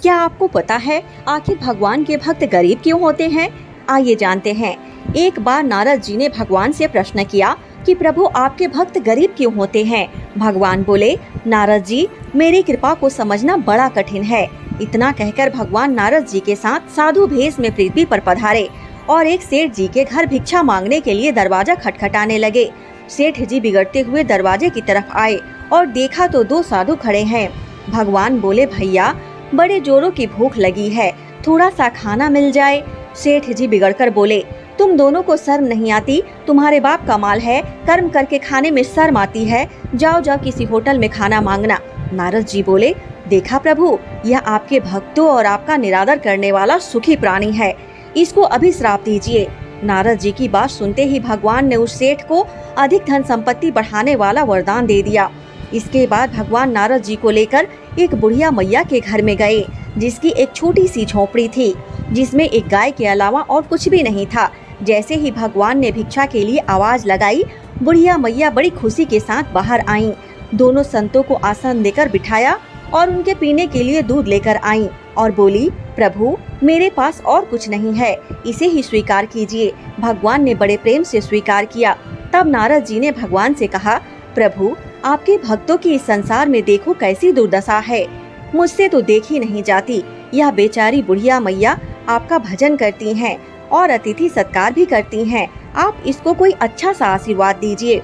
क्या आपको पता है आखिर भगवान के भक्त गरीब क्यों होते हैं? आइए जानते हैं। एक बार नारद जी ने भगवान से प्रश्न किया कि प्रभु आपके भक्त गरीब क्यों होते हैं? भगवान बोले, नारद जी, मेरी कृपा को समझना बड़ा कठिन है। इतना कहकर भगवान नारद जी के साथ साधु भेष में पृथ्वी पर पधारे और एक सेठ जी के घर भिक्षा मांगने के लिए दरवाजा खटखटाने लगे। सेठ जी बिगड़ते हुए दरवाजे की तरफ आए और देखा तो दो साधु खड़े हैं। भगवान बोले, भैया, बड़े जोरों की भूख लगी है, थोड़ा सा खाना मिल जाए। सेठ जी बिगड़कर बोले, तुम दोनों को शर्म नहीं आती? तुम्हारे बाप का माल है, कर्म करके खाने में शर्म आती है। जाओ जाओ किसी होटल में खाना मांगना। नारद जी बोले, देखा प्रभु, यह आपके भक्तों और आपका निरादर करने वाला सुखी प्राणी है, इसको अभी श्राप दीजिए। नारद जी की बात सुनते ही भगवान ने उस सेठ को अधिक धन संपत्ति बढ़ाने वाला वरदान दे दिया। इसके बाद भगवान नारद जी को लेकर एक बुढ़िया मैया के घर में गए, जिसकी एक छोटी सी झोपड़ी थी, जिसमें एक गाय के अलावा और कुछ भी नहीं था। जैसे ही भगवान ने भिक्षा के लिए आवाज लगाई, बुढ़िया मैया बड़ी खुशी के साथ बाहर आईं। दोनों संतों को आसन देकर बिठाया और उनके पीने के लिए दूध लेकर आईं और बोली, प्रभु, मेरे पास और कुछ नहीं है, इसे ही स्वीकार कीजिए। भगवान ने बड़े प्रेम से स्वीकार किया। तब नारद जी ने भगवान से कहा, प्रभु, आपके भक्तों की इस संसार में देखो कैसी दुर्दशा है, मुझसे तो देखी नहीं जाती। यह बेचारी बुढ़िया मैया आपका भजन करती हैं और अतिथि सत्कार भी करती हैं, आप इसको कोई अच्छा सा आशीर्वाद दीजिए।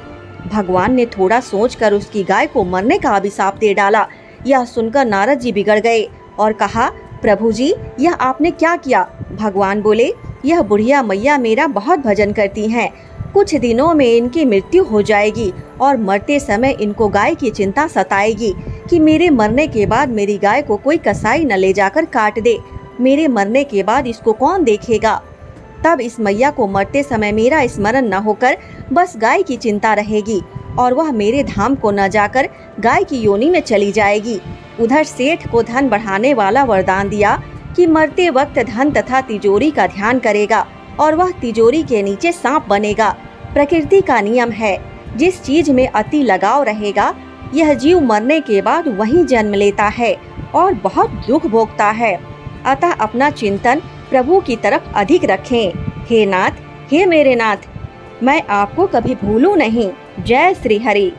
भगवान ने थोड़ा सोचकर उसकी गाय को मरने का अभिशाप दे डाला। यह सुनकर नारद जी बिगड़ गए और कहा, प्रभु जी, यह आपने क्या किया? भगवान बोले, यह बुढ़िया मैया मेरा बहुत भजन करती हैं, कुछ दिनों में इनकी मृत्यु हो जाएगी और मरते समय इनको गाय की चिंता सताएगी कि मेरे मरने के बाद मेरी गाय को कोई कसाई न ले जाकर काट दे। मेरे मरने के बाद इसको कौन देखेगा? तब इस मैया को मरते समय मेरा स्मरण न होकर बस गाय की चिंता रहेगी और वह मेरे धाम को न जाकर गाय की योनि में चली जाएगी। उधर सेठ को धन बढ़ाने वाला वरदान दिया कि मरते वक्त धन तथा तिजोरी का ध्यान करेगा और वह तिजोरी के नीचे सांप बनेगा। प्रकृति का नियम है, जिस चीज में अति लगाव रहेगा, यह जीव मरने के बाद वहीं जन्म लेता है और बहुत दुख भोगता है। अतः अपना चिंतन प्रभु की तरफ अधिक रखें। हे नाथ, हे मेरे नाथ, मैं आपको कभी भूलूं नहीं। जय श्री हरि।